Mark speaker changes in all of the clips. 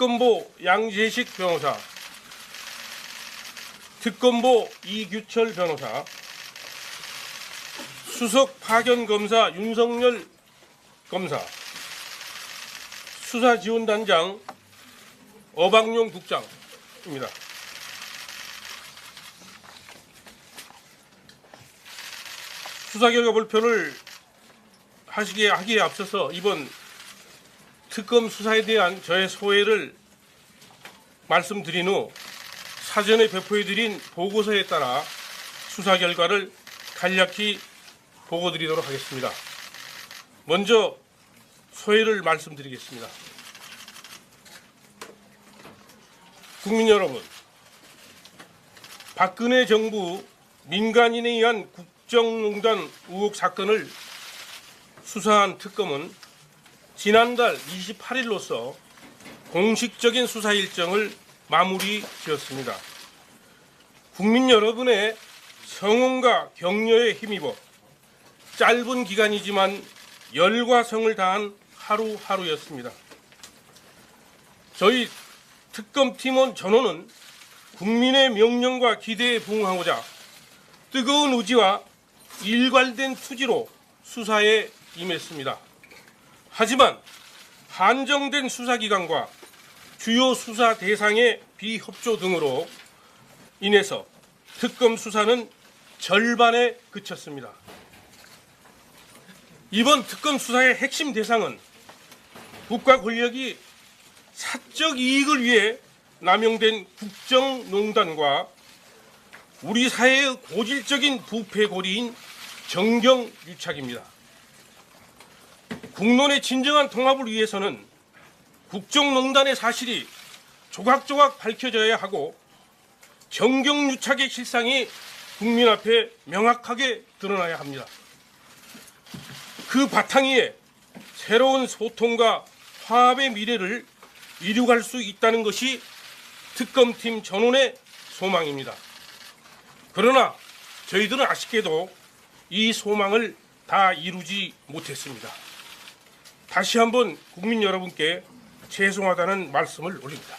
Speaker 1: 특검보 양재식 변호사, 특검보 이규철 변호사, 수석 파견검사 윤석열 검사, 수사지원단장 어박용 국장입니다. 수사결과 발표를 하기에 앞서서 이번 특검 수사에 대한 저의 소회를 말씀드린 후 사전에 배포해드린 보고서에 따라 수사 결과를 간략히 보고드리도록 하겠습니다. 먼저 소회를 말씀드리겠습니다. 국민 여러분, 박근혜 정부 민간인에 의한 국정농단 의혹 사건을 수사한 특검은 지난달 28일로서 공식적인 수사 일정을 마무리 지었습니다. 국민 여러분의 성원과 격려에 힘입어 짧은 기간이지만 열과 성을 다한 하루하루였습니다. 저희 특검팀원 전원은 국민의 명령과 기대에 부응하고자 뜨거운 의지와 일관된 투지로 수사에 임했습니다. 하지만 한정된 수사기관과 주요 수사 대상의 비협조 등으로 인해서 특검 수사는 절반에 그쳤습니다. 이번 특검 수사의 핵심 대상은 국가 권력이 사적 이익을 위해 남용된 국정농단과 우리 사회의 고질적인 부패 고리인 정경유착입니다. 국론의 진정한 통합을 위해서는 국정농단의 사실이 조각조각 밝혀져야 하고 정경유착의 실상이 국민 앞에 명확하게 드러나야 합니다. 그 바탕 위에 새로운 소통과 화합의 미래를 이루갈 수 있다는 것이 특검팀 전원의 소망입니다. 그러나 저희들은 아쉽게도 이 소망을 다 이루지 못했습니다. 다시 한번 국민 여러분께 죄송하다는 말씀을 올립니다.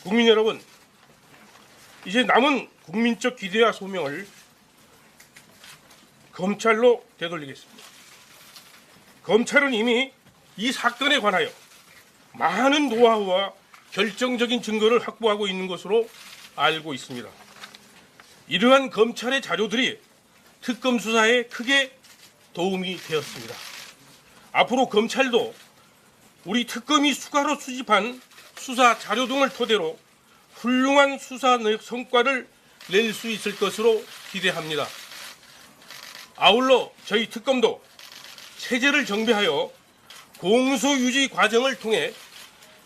Speaker 1: 국민 여러분, 이제 남은 국민적 기대와 소명을 검찰로 되돌리겠습니다. 검찰은 이미 이 사건에 관하여 많은 노하우와 결정적인 증거를 확보하고 있는 것으로 알고 있습니다. 이러한 검찰의 자료들이 특검 수사에 크게 도움이 되었습니다. 앞으로 검찰도 우리 특검이 추가로 수집한 수사 자료 등을 토대로 훌륭한 수사 성과를 낼 수 있을 것으로 기대합니다. 아울러 저희 특검도 체제를 정비하여 공소유지 과정을 통해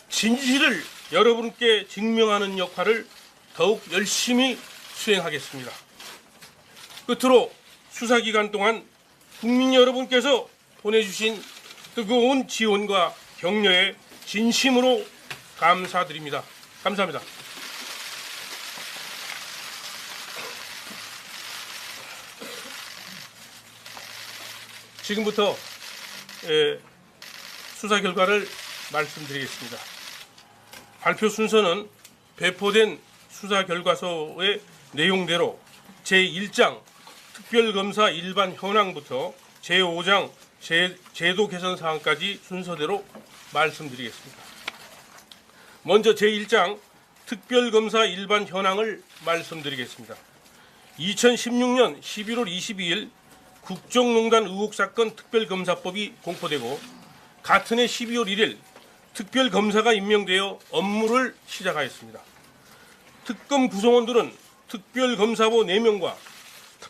Speaker 1: 진실을 여러분께 증명하는 역할을 더욱 열심히 수행하겠습니다. 끝으로 수사기간 동안 국민 여러분께서 보내주신 뜨거운 지원과 격려에 진심으로 감사드립니다. 감사합니다. 지금부터 수사 결과를 말씀드리겠습니다. 발표 순서는 배포된 수사 결과서의 내용대로 제1장 특별검사 일반 현황부터 제5장 제도 개선 사항까지 순서대로 말씀드리겠습니다. 먼저 제1장 특별검사 일반 현황을 말씀드리겠습니다. 2016년 11월 22일 국정농단 의혹 사건 특별검사법이 공포되고 같은 해 12월 1일 특별검사가 임명되어 업무를 시작하였습니다. 특검 구성원들은 특별검사보 4명과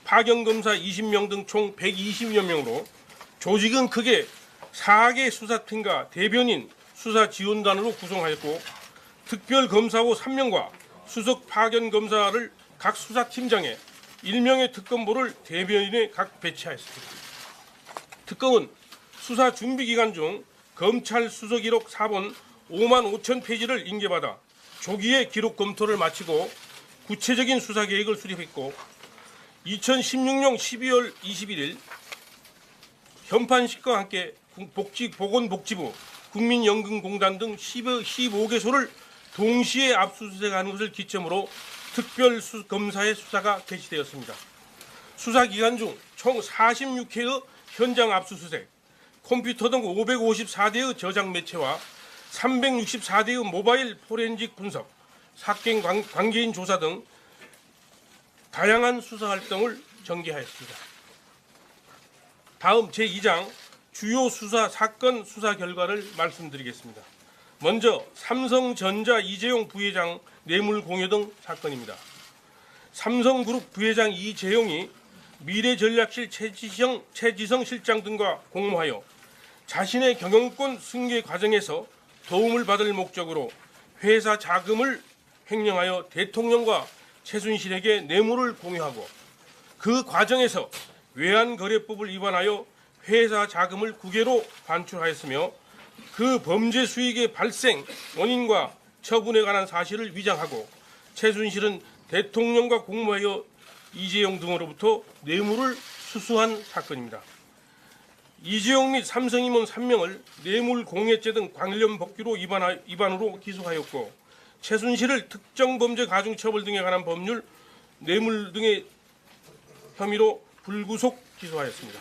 Speaker 1: 파견검사 20명 등 총 120여 명으로 조직은 크게 4개 수사팀과 대변인 수사지원단으로 구성하였고 특별검사보 3명과 수석 파견검사를 각 수사팀장에 1명의 특검보를 대변인에 각 배치하였습니다. 특검은 수사 준비 기간 중 검찰 수사기록 4본 5만 5천 페이지를 인계받아 조기에 기록 검토를 마치고 구체적인 수사 계획을 수립했고 2016년 12월 21일 현판식과 함께 보건복지부, 국민연금공단 등 15개소를 동시에 압수수색하는 것을 기점으로 특별검사의 수사가 개시되었습니다. 수사 기간 중 총 46회의 현장 압수수색, 컴퓨터 등 554대의 저장 매체와 364대의 모바일 포렌식 분석, 사건 관계인 조사 등 다양한 수사 활동을 전개하였습니다. 다음 제2장 주요 수사 사건 수사 결과를 말씀드리겠습니다. 먼저 삼성전자 이재용 부회장 뇌물 공여 등 사건입니다. 삼성그룹 부회장 이재용이 미래전략실 최지성 실장 등과 공모하여 자신의 경영권 승계 과정에서 도움을 받을 목적으로 회사 자금을 횡령하여 대통령과 최순실에게 뇌물을 공유하고 그 과정에서 외환거래법을 위반하여 회사 자금을 국외로 반출하였으며 그 범죄 수익의 발생 원인과 처분에 관한 사실을 위장하고 최순실은 대통령과 공모하여 이재용 등으로부터 뇌물을 수수한 사건입니다. 이재용 및 삼성 임원 3명을 뇌물 공여죄 등 관련 법규로 위반으로 기소하였고 최순실을 특정범죄 가중처벌 등에 관한 법률 뇌물 등의 혐의로 불구속 기소하였습니다.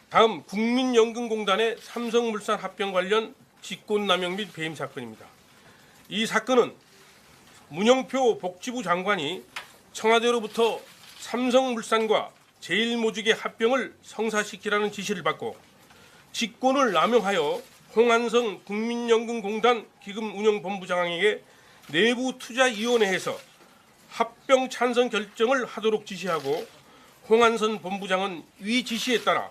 Speaker 1: 다음 국민연금공단의 삼성물산 합병 관련 직권남용 및 배임 사건입니다. 이 사건은 문영표 복지부 장관이 청와대로부터 삼성물산과 제일모직의 합병을 성사시키라는 지시를 받고 직권을 남용하여 홍한선 국민연금공단 기금운영본부장에게 내부투자위원회에서 합병 찬성 결정을 하도록 지시하고 홍한선 본부장은 위 지시에 따라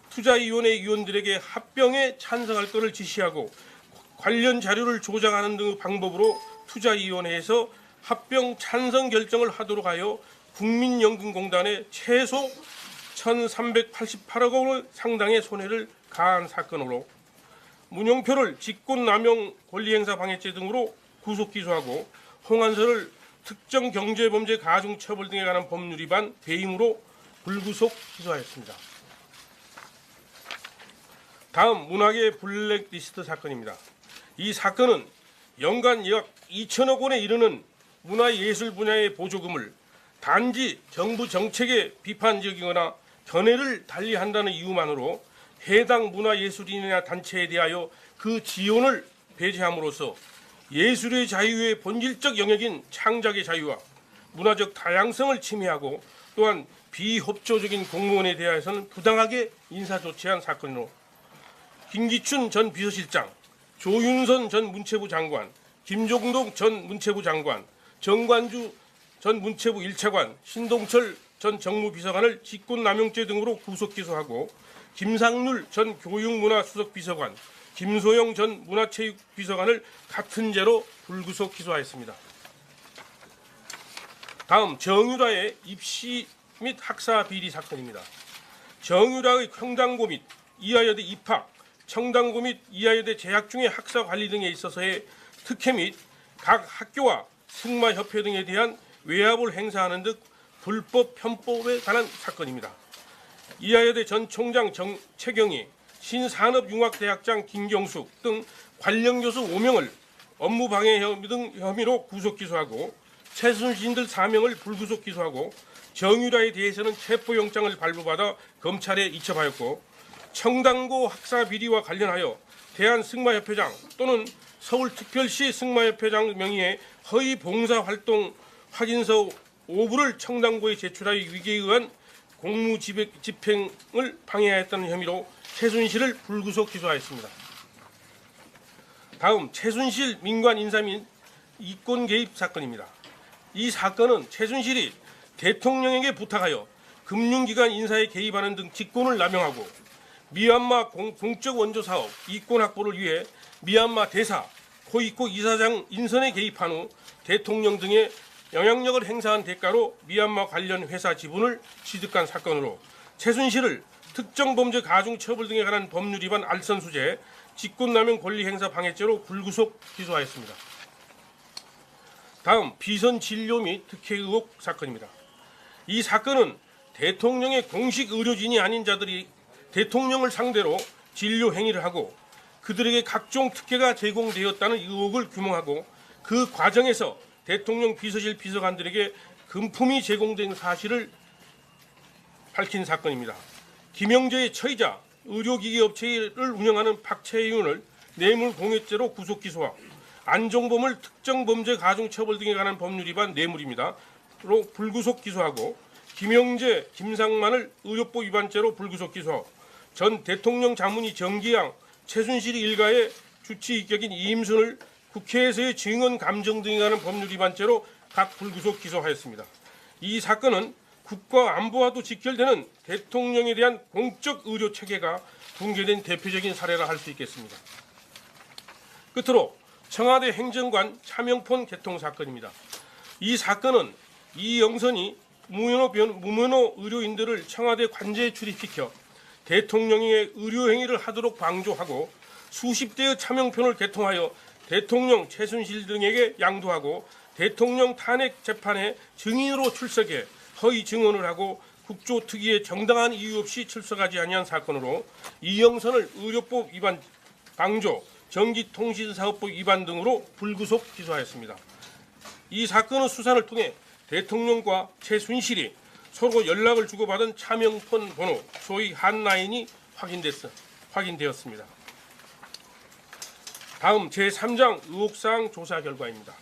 Speaker 1: 투자위원회 위원들에게 합병에 찬성할 것을 지시하고 관련 자료를 조작하는 등의 방법으로 투자위원회에서 합병 찬성 결정을 하도록 하여 국민연금공단에 최소 1,388억 원 상당의 손해를 가한 사건으로 문용표를 직권남용 권리행사 방해죄 등으로 구속 기소하고 홍한선을 특정 경제범죄 가중처벌 등에 관한 법률 위반 배임으로 불구속 기소하였습니다. 다음 문학의 블랙리스트 사건입니다. 이 사건은 연간 약 2천억 원에 이르는 문화예술 분야의 보조금을 단지 정부 정책에 비판적이거나 견해를 달리한다는 이유만으로 해당 문화예술인이나 단체에 대하여 그 지원을 배제함으로써 예술의 자유의 본질적 영역인 창작의 자유와 문화적 다양성을 침해하고 또한 비협조적인 공무원에 대해서는 부당하게 인사조치한 사건으로 김기춘 전 비서실장, 조윤선 전 문체부 장관, 김종동 전 문체부 장관, 정관주 전 문체부 1차관, 신동철 전 정무비서관을 직권남용죄 등으로 구속 기소하고 김상률 전 교육문화수석비서관, 김소영 전 문화체육비서관을 같은 죄로 불구속 기소하였습니다. 다음 정유라의 입시 및 학사 비리 사건입니다. 정유라의 청당고 및 이화여대 입학, 청당고 및 이화여대 재학 중의 학사 관리 등에 있어서의 특혜 및 각 학교와 승마협회 등에 대한 외압을 행사하는 등 불법 편법에 관한 사건입니다. 이화여대 전 총장 최경희, 신산업융합대학장 김경숙 등 관련 교수 5명을 업무방해 혐의 등 혐의로 구속 기소하고 최순실 등 4명을 불구속 기소하고 정유라에 대해서는 체포영장을 발부받아 검찰에 이첩하였고 청당고 학사 비리와 관련하여 대한승마협회장 또는 서울특별시 승마협회장 명의의 허위 봉사활동 확인서 5부를 청당고에 제출하여 위계에 의한 공무집행을 방해하였다는 혐의로 최순실을 불구속 기소하였습니다. 다음 최순실 민관 인사 및 이권 개입 사건입니다. 이 사건은 최순실이 대통령에게 부탁하여 금융기관 인사에 개입하는 등 직권을 남용하고 미얀마 공적 원조 사업 이권 확보를 위해 미얀마 대사, 코이코 이사장 인선에 개입한 후 대통령 등의 영향력을 행사한 대가로 미얀마 관련 회사 지분을 취득한 사건으로 최순실을 특정범죄 가중처벌 등에 관한 법률 위반 알선수재, 직권남용 권리행사 방해죄로 불구속 기소하였습니다. 다음 비선 진료 및 특혜 의혹 사건입니다. 이 사건은 대통령의 공식 의료진이 아닌 자들이 대통령을 상대로 진료 행위를 하고 그들에게 각종 특혜가 제공되었다는 의혹을 규명하고 그 과정에서 대통령 비서실 비서관들에게 금품이 제공된 사실을 밝힌 사건입니다. 김영재의 처이자 의료기기 업체를 운영하는 박채윤을 뇌물공여죄로 구속 기소하고 안종범을 특정범죄 가중처벌 등에 관한 법률 위반 뇌물입니다. 로 불구속 기소하고 김영재, 김상만을 의료법 위반죄로 불구속 기소하고 전 대통령 자문위 정기양, 최순실 일가의 주치 입격인 이임순을 국회에서의 증언 감정 등에 관한 법률 위반죄로 각 불구속 기소하였습니다. 이 사건은 국가 안보와도 직결되는 대통령에 대한 공적 의료 체계가 붕괴된 대표적인 사례라 할 수 있겠습니다. 끝으로 청와대 행정관 차명폰 개통 사건입니다. 이 사건은 이영선이 무면허 의료인들을 청와대 관제에 출입시켜 대통령의 의료 행위를 하도록 방조하고 수십 대의 차명폰을 개통하여 대통령 최순실 등에게 양도하고 대통령 탄핵 재판에 증인으로 출석해 허위 증언을 하고 국조특위에 정당한 이유 없이 출석하지 아니한 사건으로 이영선을 의료법 위반, 방조, 전기통신사업법 위반 등으로 불구속 기소하였습니다. 이 사건의 수사를 통해 대통령과 최순실이 서로 연락을 주고받은 차명폰 번호, 소위 핫라인이 확인되었습니다. 다음 제3장 의혹사항 조사 결과입니다.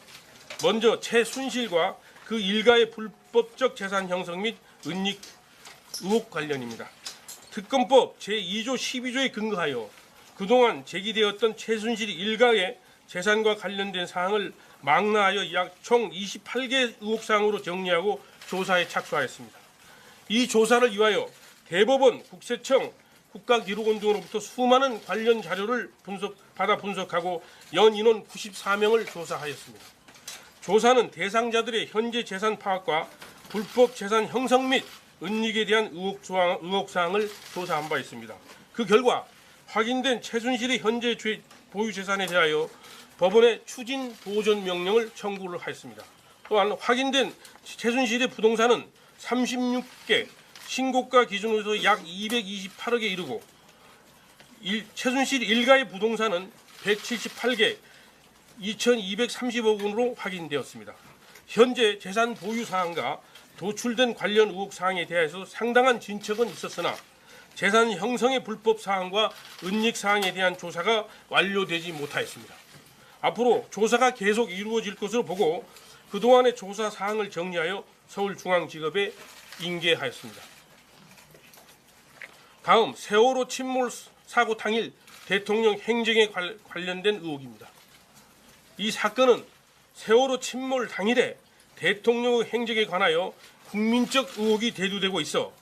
Speaker 1: 먼저 최순실과 그 일가의 불법적 재산 형성 및 은닉 의혹 관련입니다. 특검법 제2조 12조에 근거하여 그동안 제기되었던 최순실 일가의 재산과 관련된 사항을 망라하여 약 총 28개 의혹사항으로 정리하고 조사에 착수하였습니다. 이 조사를 위하여 대법원, 국세청, 국가기록원 등으로부터 수많은 관련 자료를 분석하고 연 인원 94명을 조사하였습니다. 조사는 대상자들의 현재 재산 파악과 불법 재산 형성 및 은닉에 대한 의혹사항을 조사한 바 있습니다. 그 결과 확인된 최순실의 현재 보유 재산에 대하여 법원에 추진 보존 명령을 청구를 하였습니다. 또한 확인된 최순실의 부동산은 36개, 신고가 기준으로서 약 228억에 이르고 최순실 일가의 부동산은 178개, 2,230억 원으로 확인되었습니다. 현재 재산 보유 사항과 도출된 관련 의혹 사항에 대해서 상당한 진척은 있었으나 재산 형성의 불법 사항과 은닉 사항에 대한 조사가 완료되지 못하였습니다. 앞으로 조사가 계속 이루어질 것으로 보고 그동안의 조사 사항을 정리하여 서울중앙지검에 인계하였습니다. 다음 세월호 침몰 사고 당일 대통령 행정에 관련된 의혹입니다. 이 사건은 세월호 침몰 당일에 대통령의 행적에 관하여 국민적 의혹이 대두되고 있어